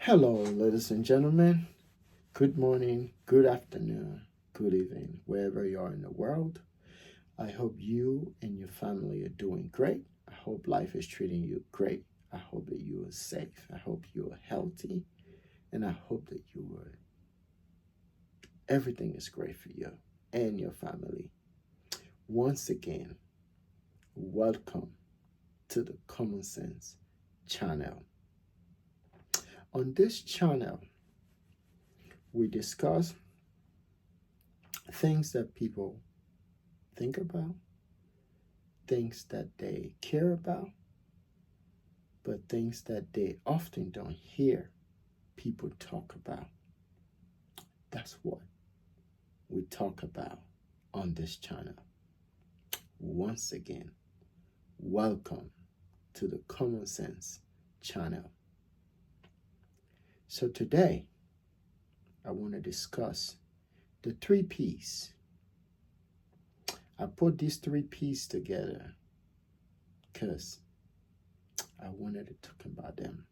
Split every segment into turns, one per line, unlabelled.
Hello, ladies and gentlemen. Good morning, good afternoon, good evening, wherever you are in the world. I hope you and your family are doing great. I hope life is treating you great. I hope that you are safe. I hope you are healthy. And I hope that everything is great for you and your family. Once again, welcome to the Common Sense channel. On this channel, we discuss things that people think about, things that they care about, but things that they often don't hear people talk about. That's what we talk about on this channel. Once again, welcome to the Common Sense channel. So today, I want to discuss the 3 P's. I put these 3 P's together because I wanted to talk about them.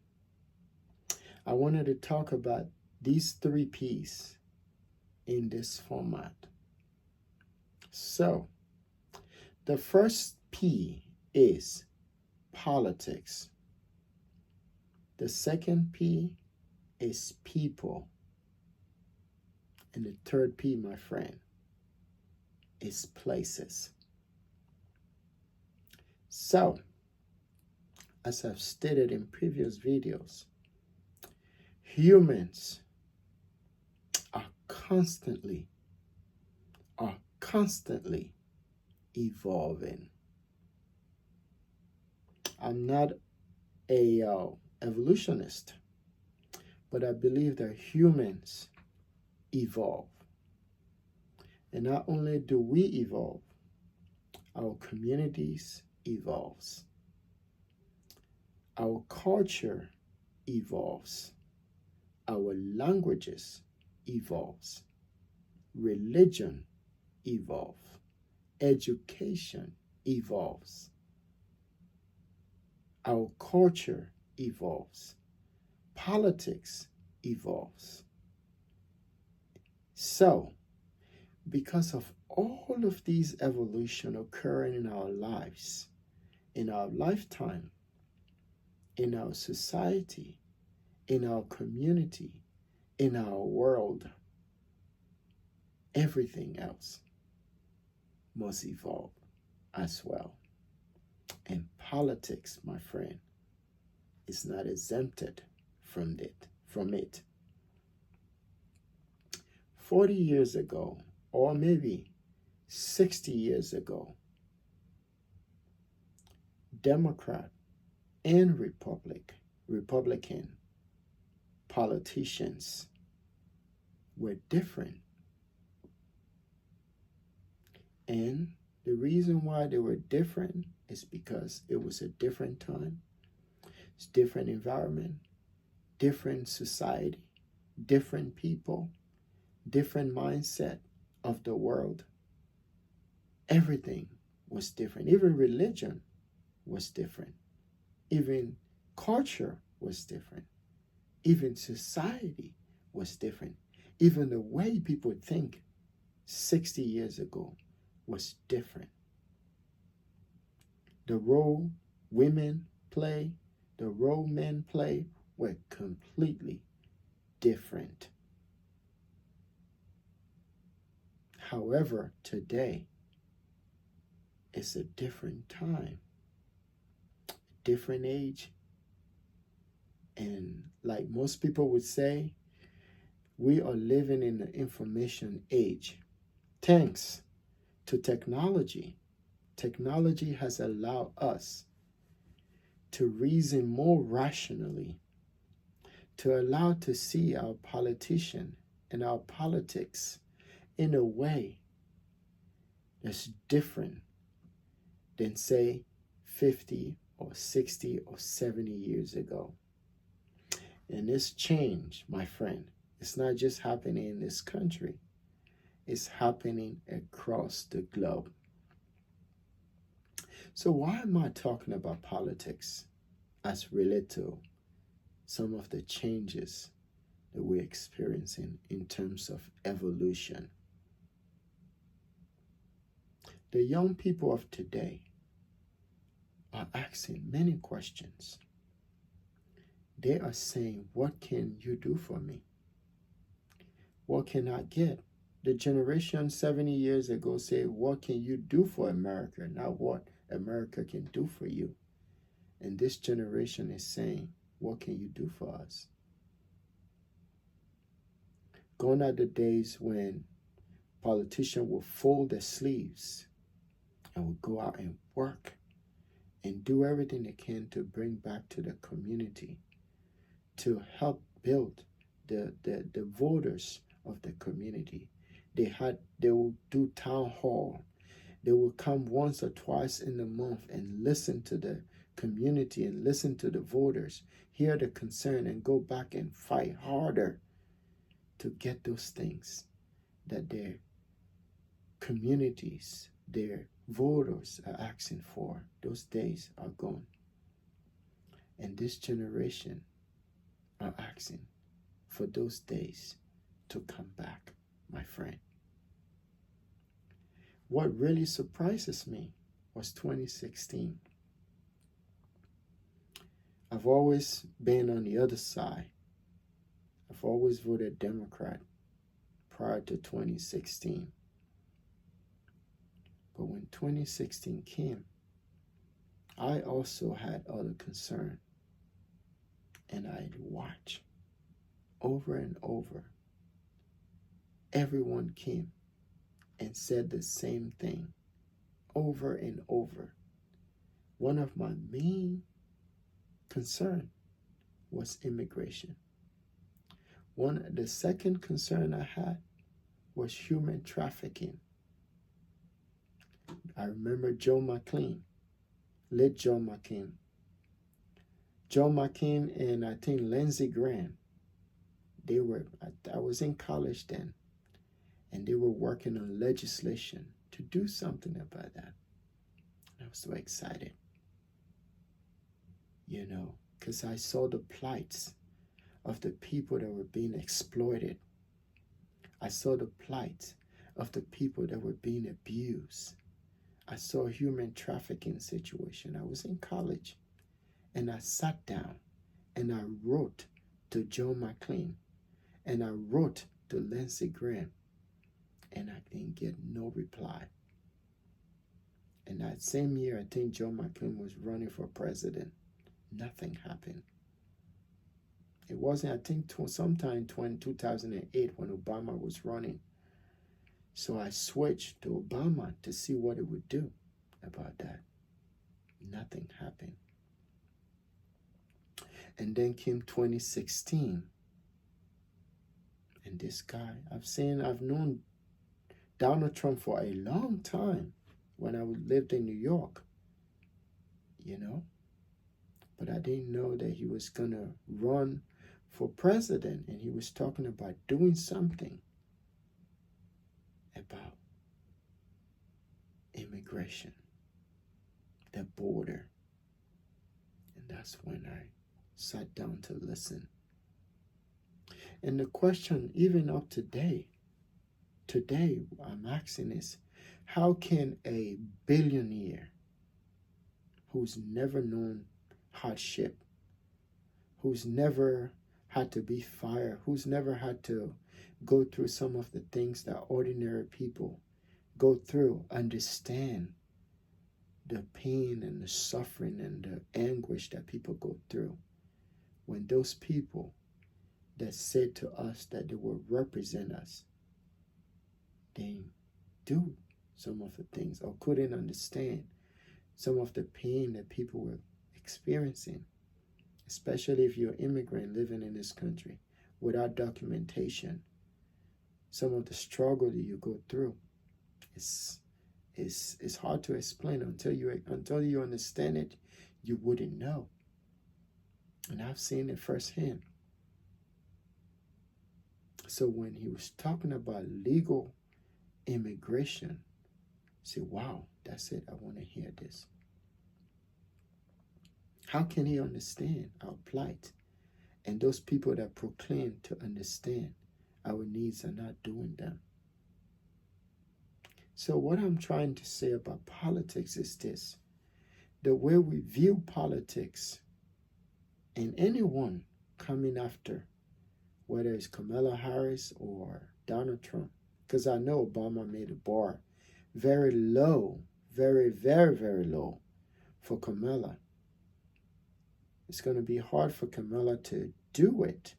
I wanted to talk about these 3 P's in this format. So, the first P is politics. The second P is people. And the third P, my friend, is places. So, as I've stated in previous videos, humans are constantly evolving. I'm not a evolutionist, but I believe that humans evolve. And not only do we evolve, our communities evolves. Our culture evolves. Our languages evolves. Religion evolves. Education evolves. Our culture evolves. Politics evolves. So, because of all of these evolution occurring in our lives, in our lifetime, in our society, in our community, in our world, everything else must evolve as well. And politics, my friend, is not exempted from it. 40 years ago, or maybe 60 years ago, Democrat and Republican politicians were different. And the reason why they were different is because it was a different time, it's different environment, different society, different people, different mindset of the world. Everything was different. Even religion was different. Even culture was different. Even society was different. Even the way people think 60 years ago was different. The role women play, the role men play were completely different. However, today it's a different time, different age, and like most people would say, we are living in the information age. Thanks to technology, technology has allowed us to reason more rationally, to allow to see our politician and our politics in a way that's different than, say, 50 or 60 or 70 years ago. And this change, my friend, it's not just happening in this country, it's happening across the globe. So why am I talking about politics as related to some of the changes that we're experiencing in terms of evolution. The young people of today are asking many questions. They are saying, what can you do for me? What can I get? The generation 70 years ago said, what can you do for America? Not what America can do for you. And this generation is saying, what can you do for us? Gone are the days when politicians will fold their sleeves and will go out and work and do everything they can to bring back to the community, to help build the voters of the community. They will do town hall. They will come once or twice in a month and listen to the community and listen to the voters, hear the concern, and go back and fight harder to get those things that their communities, their voters are asking for. Those days are gone. And this generation are asking for those days to come back, my friend. What really surprises me was 2016. I've always been on the other side. I've always voted Democrat prior to 2016. But when 2016 came, I also had other concern. And I'd watch over and over. Everyone came and said the same thing over and over. One of my main concern was immigration. The second concern I had was human trafficking. I remember Joe McClain, late Joe McClain. Joe McCain and I think Lindsey Graham, I was in college then, and they were working on legislation to do something about that. I was so excited, because I saw the plights of the people that were being exploited. I saw the plight of the people that were being abused. I saw a human trafficking situation. I was in college. And I sat down and I wrote to Joe McClain and I wrote to Lindsey Graham, and I didn't get no reply. And that same year, I think Joe McClain was running for president. Nothing happened. It wasn't, I think, sometime in 2008 when Obama was running. So I switched to Obama to see what it would do about that. Nothing happened. And then came 2016. And this guy, I've known Donald Trump for a long time when I lived in New York, But I didn't know that he was going to run for president, and he was talking about doing something about immigration, the border. And that's when I sat down to listen. And the question, even up today I'm asking is, how can a billionaire who's never known hardship, who's never had to be fired, who's never had to go through some of the things that ordinary people go through, understand the pain and the suffering and the anguish that people go through, when those people that said to us that they will represent us, they do some of the things or couldn't understand some of the pain that people were experiencing, especially if you're an immigrant living in this country without documentation. Some of the struggle that you go through is hard to explain. Until you understand it, you wouldn't know. And I've seen it firsthand. So when he was talking about legal immigration, I said, wow, that's it. I want to hear this. How can he understand our plight And those people that proclaim to understand our needs are not doing them. So what I'm trying to say about politics is this. The way we view politics and anyone coming after, whether it's Kamala Harris or Donald Trump, because I know Obama made a bar very low, very, very, very low for Kamala. It's going to be hard for Kamala to do it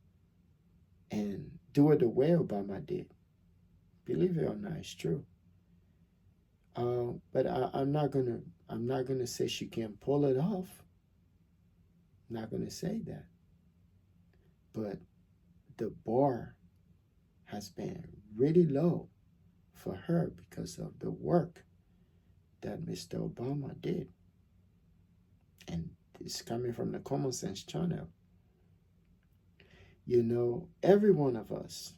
and do it the way Obama did. Believe it or not, it's true. But I'm not gonna say she can't pull it off. I'm not gonna say that. But the bar has been really low for her because of the work that Mr. Obama did. And it's coming from the Common Sense channel. You know, every one of us,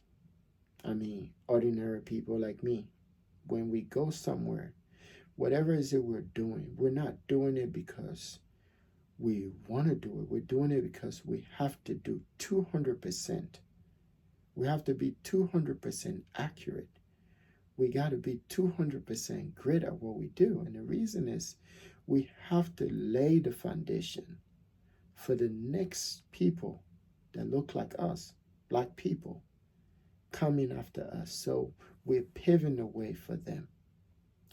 I mean, ordinary people like me, when we go somewhere, whatever it is that we're doing, we're not doing it because we want to do it. We're doing it because we have to do 200%. We have to be 200% accurate. We got to be 200% great at what we do. And the reason is we have to lay the foundation for the next people that look like us, black people, coming after us. So we're paving the way for them.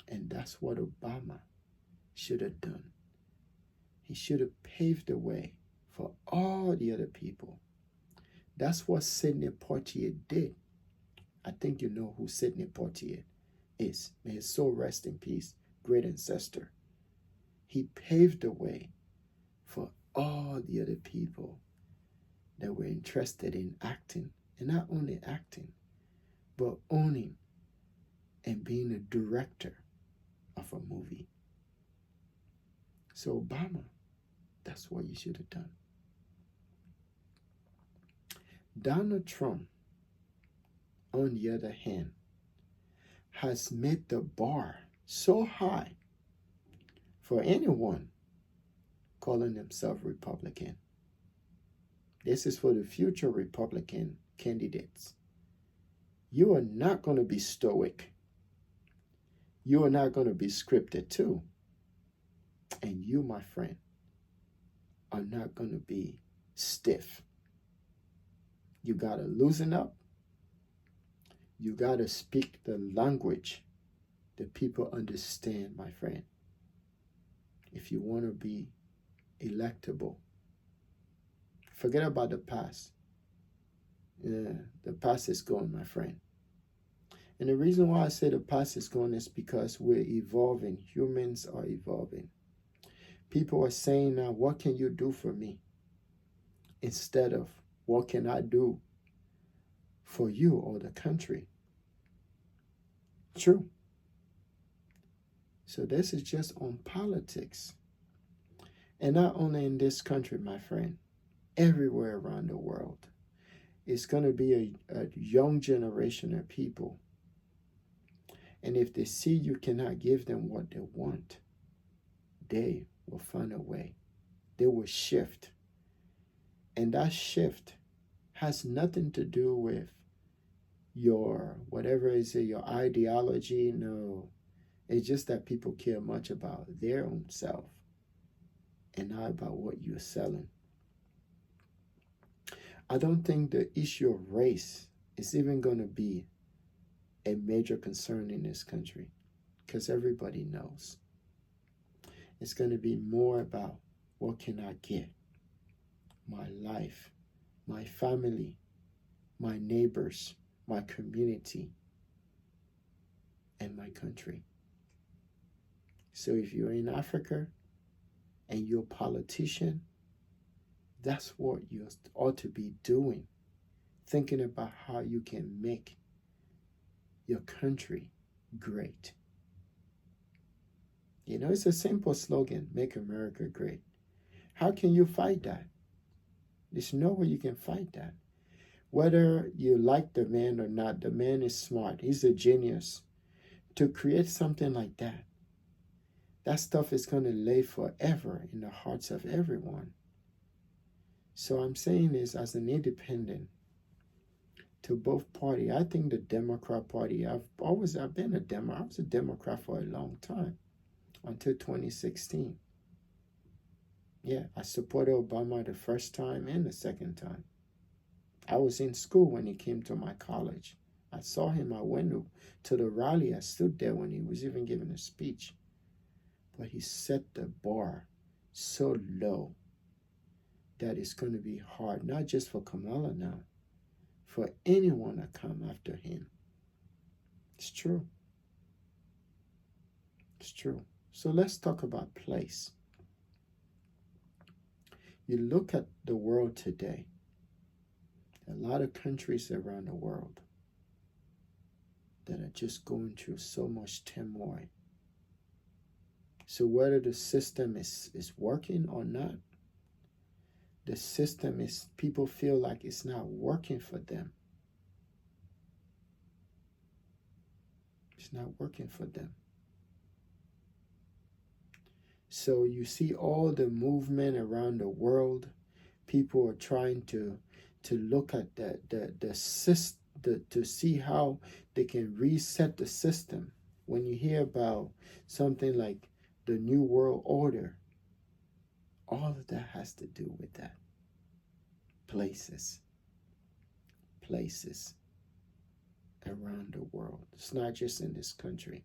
And that's what Obama should have done. He should have paved the way for all the other people. That's what Sidney Poitier did. I think you know who Sidney Poitier is. May his soul rest in peace, great ancestor. He paved the way for all the other people that were interested in acting. And not only acting, but owning and being a director of a movie. So Obama, that's what you should have done. Donald Trump, on the other hand, has made the bar so high for anyone calling himself Republican. This is for the future Republican candidates. You are not going to be stoic. You are not going to be scripted too. And you, my friend, are not going to be stiff. You got to loosen up. You got to speak the language that people understand, my friend. If you want to be electable. Forget about the past. Yeah, the past is gone, my friend. And the reason why I say the past is gone is because we're evolving. Humans are evolving. People are saying now, what can you do for me? Instead of, what can I do for you or the country? True. So this is just on politics. And not only in this country, my friend, everywhere around the world. It's going to be a young generation of people. And if they see you cannot give them what they want, they will find a way. They will shift. And that shift has nothing to do with your, whatever is it, your ideology. No. It's just that people care much about their own self and not about what you're selling. I don't think the issue of race is even going to be a major concern in this country because everybody knows. It's going to be more about what can I get? My life, my family, my neighbors, my community, and my country. So if you're in Africa and you're a politician, that's what you ought to be doing. Thinking about how you can make your country great. You know, it's a simple slogan, make America great. How can you fight that? There's no way you can fight that. Whether you like the man or not, the man is smart. He's a genius. To create something like that, that stuff is going to lay forever in the hearts of everyone. So I'm saying this as an independent to both party. I think the Democrat Party, I've been a Democrat. I was a Democrat for a long time until 2016. Yeah, I supported Obama the first time and the second time. I was in school when he came to my college. I saw him. I went to the rally. I stood there when he was even giving a speech. But he set the bar so low that it's going to be hard, not just for Kamala now, for anyone to come after him. It's true. It's true. So let's talk about place. You look at the world today, a lot of countries around the world that are just going through so much turmoil. So whether the system is working or not, the system is, people feel like it's not working for them. It's not working for them. So you see all the movement around the world. People are trying to look at the system, to see how they can reset the system. When you hear about something like the New World Order, all of that has to do with that. Places around the world. It's not just in this country.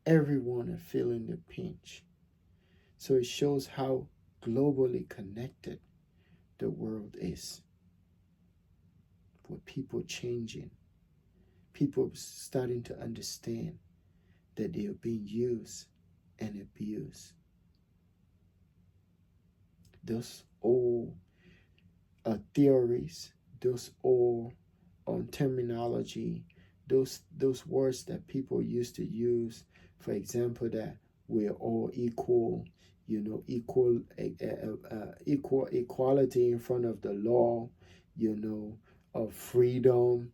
Everyone is feeling the pinch. So it shows how globally connected the world is. With people changing, people starting to understand that they are being used and abused. Those old theories, those old terminology, those words that people used to use, for example, that we're all equal, equality in front of the law, of freedom,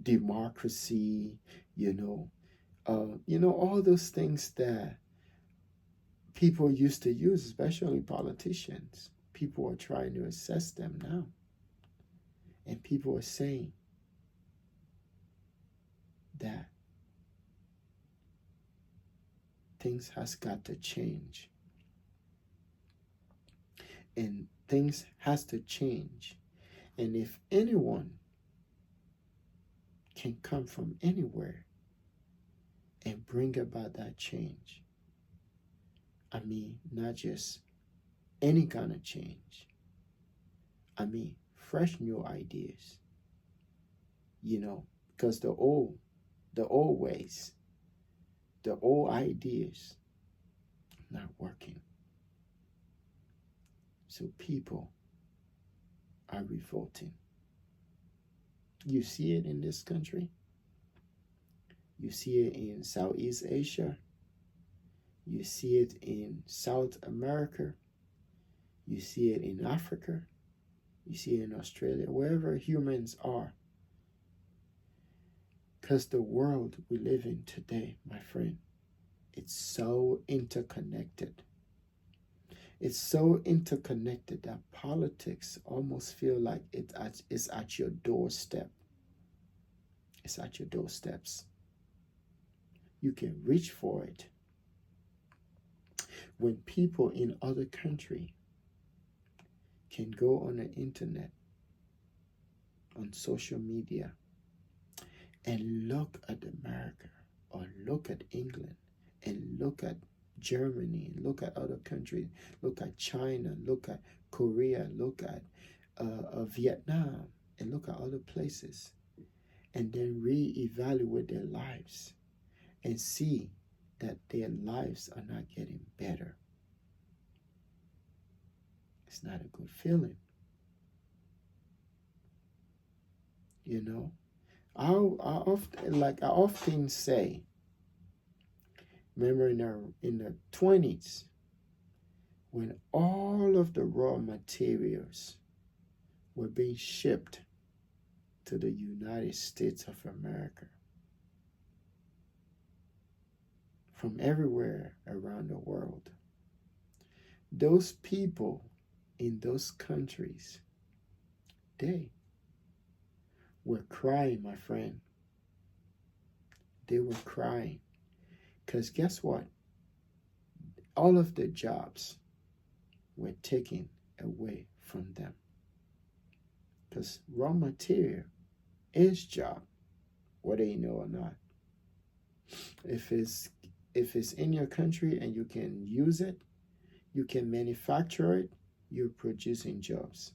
democracy, all those things that people used to use, especially politicians. People are trying to assess them now. And people are saying that things has got to change. And things has to change. And if anyone can come from anywhere and bring about that change, I mean, not just any kind of change. I mean, fresh new ideas. Because the old ways, the old ideas, not working. So people are revolting. You see it in this country. You see it in Southeast Asia. You see it in South America. You see it in Africa. You see it in Australia, wherever humans are. Because the world we live in today, my friend, it's so interconnected. It's so interconnected that politics almost feel like it's at your doorstep. It's at your doorsteps. You can reach for it. When people in other countries can go on the internet, on social media, and look at America, or look at England, and look at Germany, look at other countries, look at China, look at Korea, look at Vietnam, and look at other places, and then reevaluate their lives and see that their lives are not getting better. It's not a good feeling. I often say, remember in the 20s, when all of the raw materials were being shipped to the United States of America from everywhere around the world, those people in those countries today were crying, my friend. They were crying. Because guess what? All of the jobs were taken away from them. Because raw material is job, whether you know or not. If it's in your country and you can use it, you can manufacture it, you're producing jobs.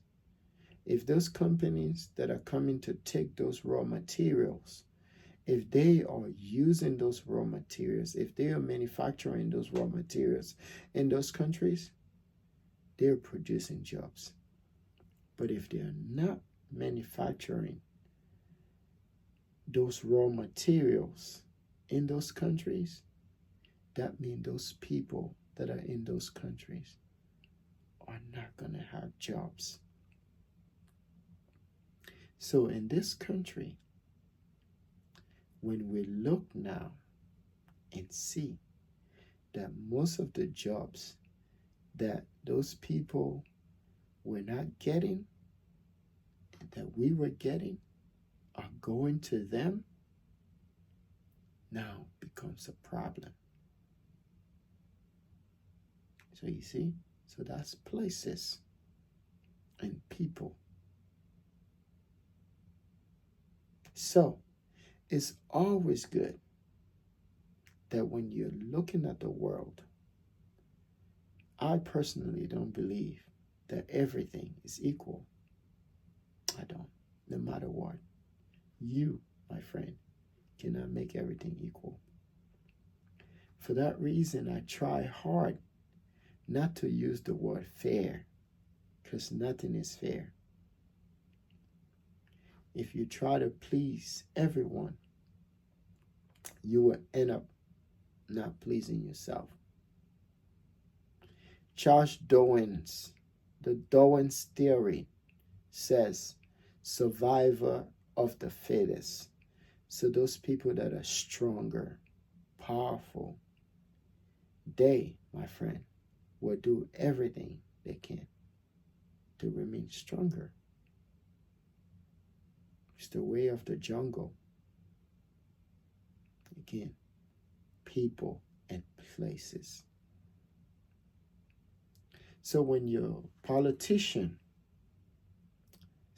If those companies that are coming to take those raw materials, if they are using those raw materials, if they are manufacturing those raw materials in those countries, they're producing jobs. But if they are not manufacturing those raw materials in those countries, that means those people that are in those countries are not going to have jobs. So in this country, when we look now and see that most of the jobs that those people were not getting, that we were getting, are going to them, now becomes a problem. So you see, so that's places and people. So it's always good that when you're looking at the world, I personally don't believe that everything is equal. I don't, no matter what. You, my friend, cannot make everything equal. For that reason, I try hard not to use the word fair, because nothing is fair. If you try to please everyone, you will end up not pleasing yourself. Charles Darwin's, the Darwin's theory says survivor of the fittest. So those people that are stronger, powerful, they, my friend, will do everything they can to remain stronger. It's the way of the jungle. Again, people and places. So when you're a politician,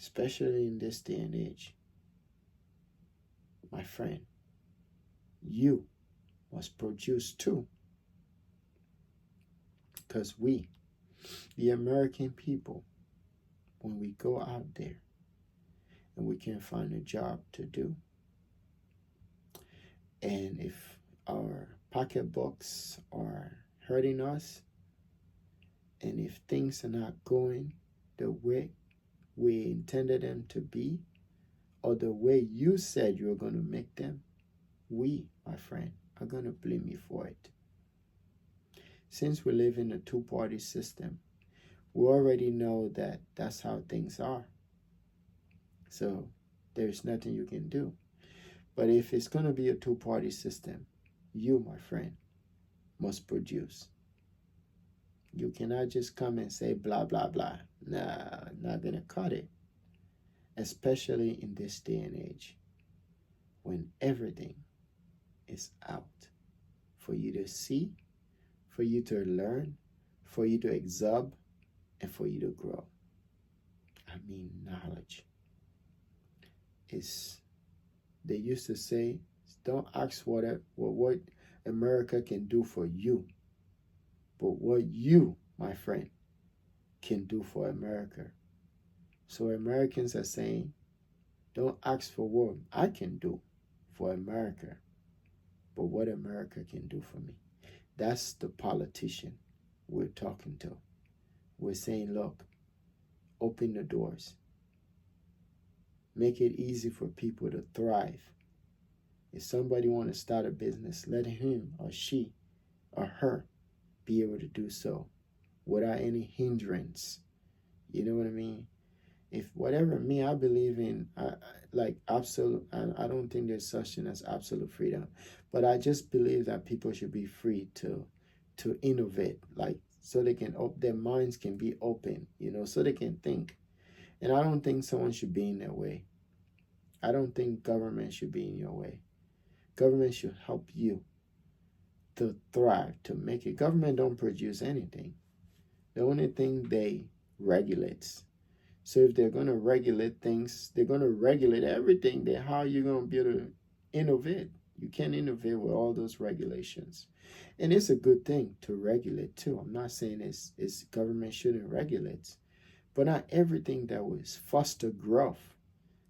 especially in this day and age, my friend, you must produce too. Because we, the American people, when we go out there and we can't find a job to do, and if our pocketbooks are hurting us, and if things are not going the way we intended them to be, or the way you said you were going to make them, we, my friend, are going to blame you for it. Since we live in a two-party system, we already know that that's how things are. So there's nothing you can do. But if it's going to be a two-party system, you, my friend, must produce. You cannot just come and say blah, blah, blah. Nah, not going to cut it. Especially in this day and age, when everything is out for you to see, for you to learn, for you to absorb, and for you to grow. I mean, knowledge. They used to say, don't ask what America can do for you, but what you, my friend, can do for America. So Americans are saying, don't ask for what I can do for America, but what America can do for me. That's the politician we're talking to. We're saying, look, open the doors. Make it easy for people to thrive. If somebody wants to start a business, let him or she or her be able to do so without any hindrance. You know what I mean? If whatever me, I believe in like absolute, I don't think there's such thing as absolute freedom, but I just believe that people should be free to innovate, like so they can their minds can be open, so they can think. And I don't think someone should be in their way. I don't think government should be in your way. Government should help you to thrive, to make it. Government don't produce anything. The only thing they regulates. So if they're going to regulate things, they're going to regulate everything. Then how are you going to be able to innovate? You can't innovate with all those regulations. And it's a good thing to regulate too. I'm not saying it's government shouldn't regulate, but not everything that will foster growth,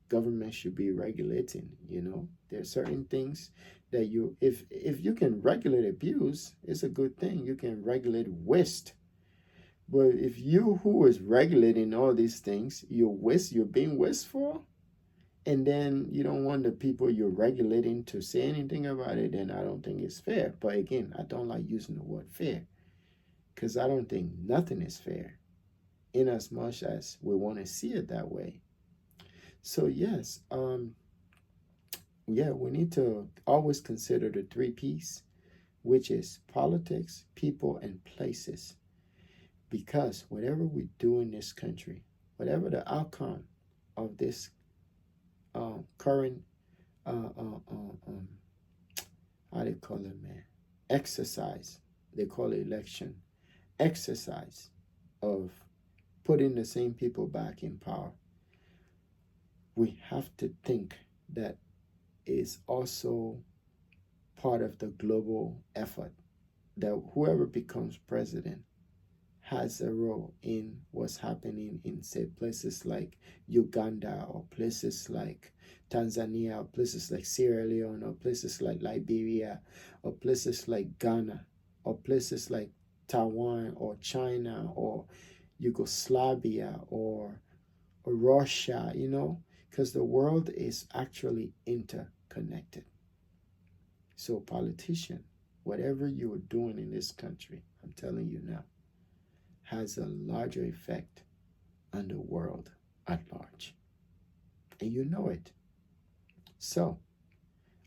government should be regulating. There are certain things that if you can regulate abuse, it's a good thing. You can regulate waste. But if you who is regulating all these things, you're being wasteful, and then you don't want the people you're regulating to say anything about it, then I don't think it's fair. But again, I don't like using the word fair, because I don't think nothing is fair, in as much as we want to see it that way. So yes, we need to always consider the 3 P's, which is politics, people, and places. Because whatever we do in this country, whatever the outcome of this current, how they call it, man, exercise, they call it election, exercise of putting the same people back in power, we have to think that is also part of the global effort, that whoever becomes president has a role in what's happening in, say, places like Uganda, or places like Tanzania, or places like Sierra Leone, or places like Liberia, or places like Ghana, or places like Taiwan, or China, or Yugoslavia, or Russia, because the world is actually interconnected. So politician, whatever you are doing in this country, I'm telling you now, has a larger effect on the world at large. And you know it. So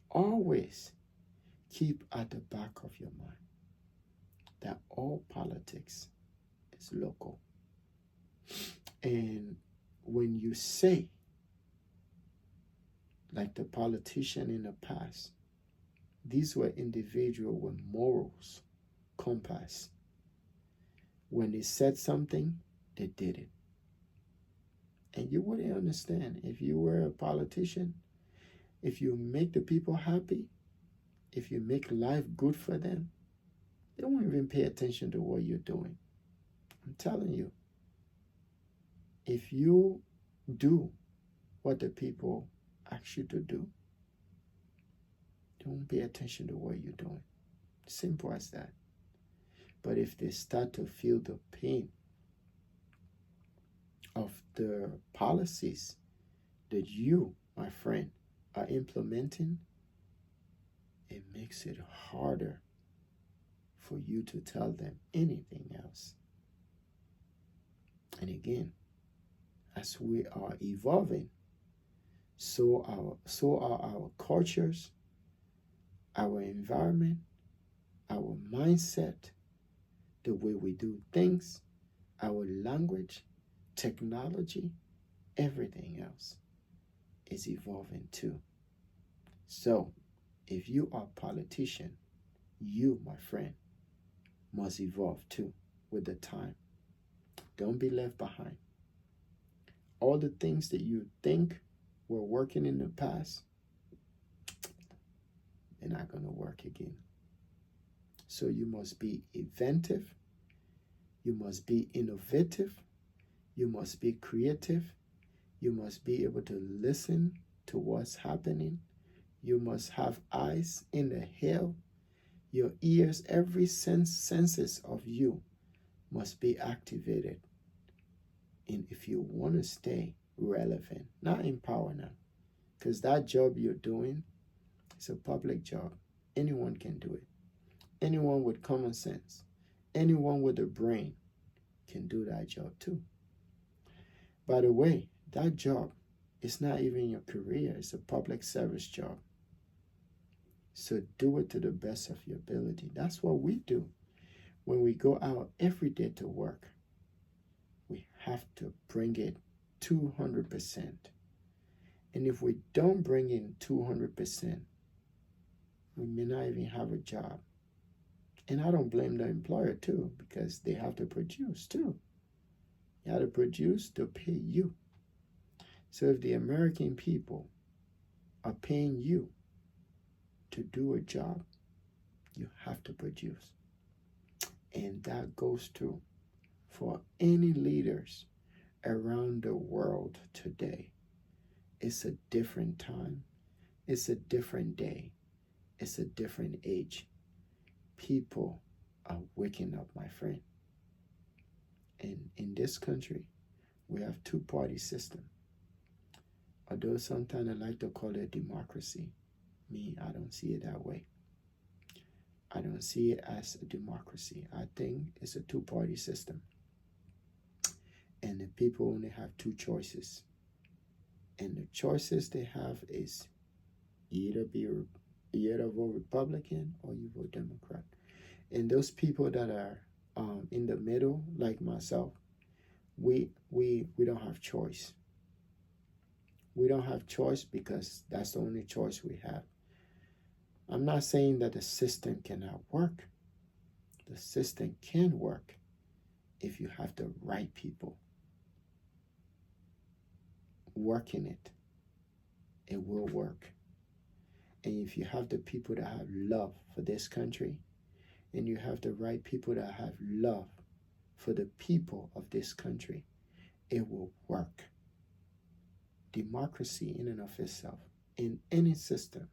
always keep at the back of your mind that all politics is local. And when you say, like the politician in the past, these were individuals with morals, compass. When they said something, they did it. And you wouldn't understand if you were a politician, if you make the people happy, if you make life good for them, they won't even pay attention to what you're doing. I'm telling you, if you do what the people ask you to do, they won't pay attention to what you're doing. Simple as that. But if they start to feel the pain of the policies that you, my friend, are implementing, it makes it harder for you to tell them anything else. And again, as we are evolving, so are our cultures, our environment, our mindset, the way we do things, our language, technology, everything else is evolving too. So, if you are a politician, you, my friend, must evolve too with the time. Don't be left behind. All the things that you think were working in the past, they're not going to work again. So you must be inventive, you must be innovative, you must be creative, you must be able to listen to what's happening, you must have eyes in the hill, your ears, every senses of you must be activated. And if you want to stay relevant, not in power now, because that job you're doing is a public job. Anyone can do it. Anyone with common sense, anyone with a brain can do that job too. By the way, that job is not even your career, it's a public service job. So do it to the best of your ability. That's what we do when we go out every day to work. We have to bring it 200%. And if we don't bring in 200%, we may not even have a job. And I don't blame the employer too, because they have to produce too. You have to produce to pay you. So if the American people are paying you to do a job, you have to produce. And that goes to for any leaders around the world today. It's a different time. It's a different day. It's a different age. People are waking up, my friend. And in this country, we have two-party system. Although sometimes I like to call it democracy. Me, I don't see it that way. I don't see it as a democracy. I think it's a two-party system. And the people only have two choices. And the choices they have is either vote Republican or you vote Democrat. And those people that are in the middle, like myself, we don't have choice. We don't have choice because that's the only choice we have. I'm not saying that the system cannot work. The system can work if you have the right people working it. It will work. And if you have the people that have love for this country, and you have the right people that have love for the people of this country, it will work. Democracy in and of itself, in any system,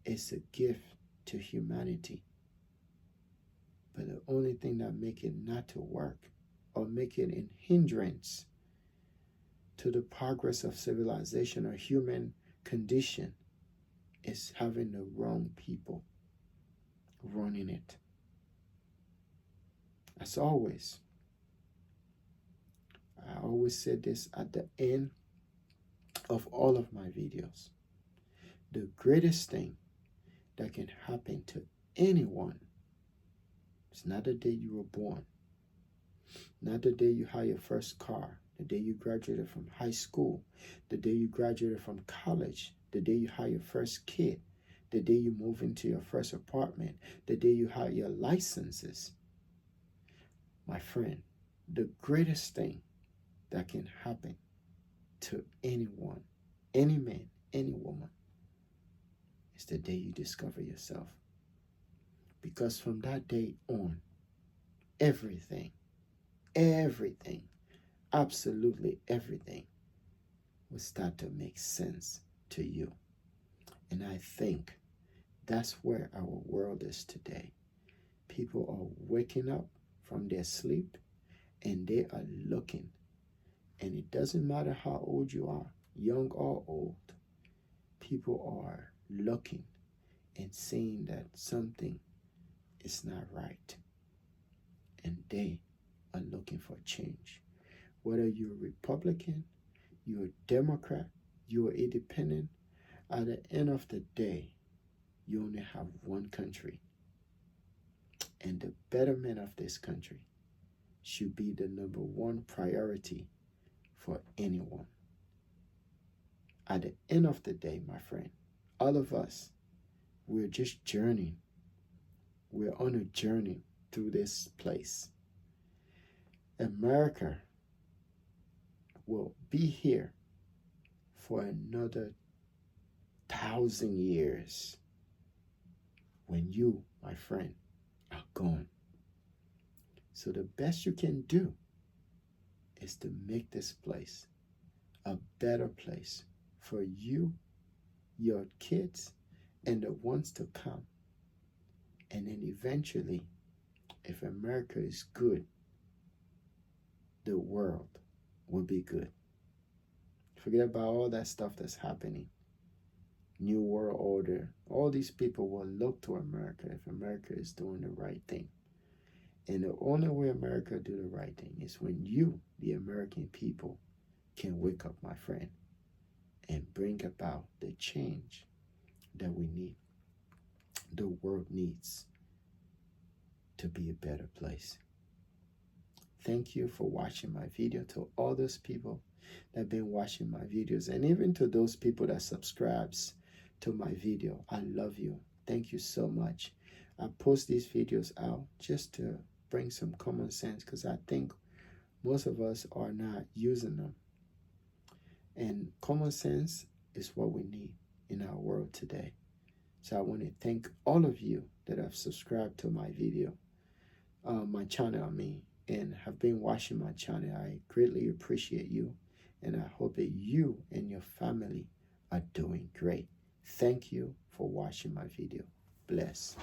is a gift to humanity. But the only thing that make it not to work or make it a hindrance to the progress of civilization or human condition is having the wrong people running it. As always, I always say this at the end of all of my videos. The greatest thing that can happen to anyone is not the day you were born, not the day you had your first car, the day you graduated from high school, the day you graduated from college, the day you had your first kid, the day you move into your first apartment, the day you had your licenses. My friend, the greatest thing that can happen to anyone, any man, any woman, is the day you discover yourself. Because from that day on, everything, absolutely everything will start to make sense to you. And I think that's where our world is today. People are waking up from their sleep and they are looking. And it doesn't matter how old you are, young or old, people are looking and seeing that something is not right. And they are looking for change. Whether you're a Republican, you're a Democrat, you're independent, at the end of the day, you only have one country. And the betterment of this country should be the number one priority for anyone. At the end of the day, my friend, all of us, we're just journeying. We're on a journey through this place. America will be here for another 1,000 years when you, my friend, are gone. So the best you can do is to make this place a better place for you, your kids, and the ones to come. And then eventually, if America is good, the world will be good. Forget about all that stuff that's happening. New World Order. All these people will look to America if America is doing the right thing. And the only way America do the right thing is when you, the American people, can wake up, my friend, and bring about the change that we need. The world needs to be a better place. Thank you for watching my video. To all those people that have been watching my videos, and even to those people that subscribes to my video, I love you. Thank you so much. I post these videos out just to bring some common sense, because I think most of us are not using them. And common sense is what we need in our world today. So I want to thank all of you that have subscribed to my video, my channel, and have been watching my channel. I greatly appreciate you, and I hope that you and your family are doing great. Thank you for watching my video. Bless.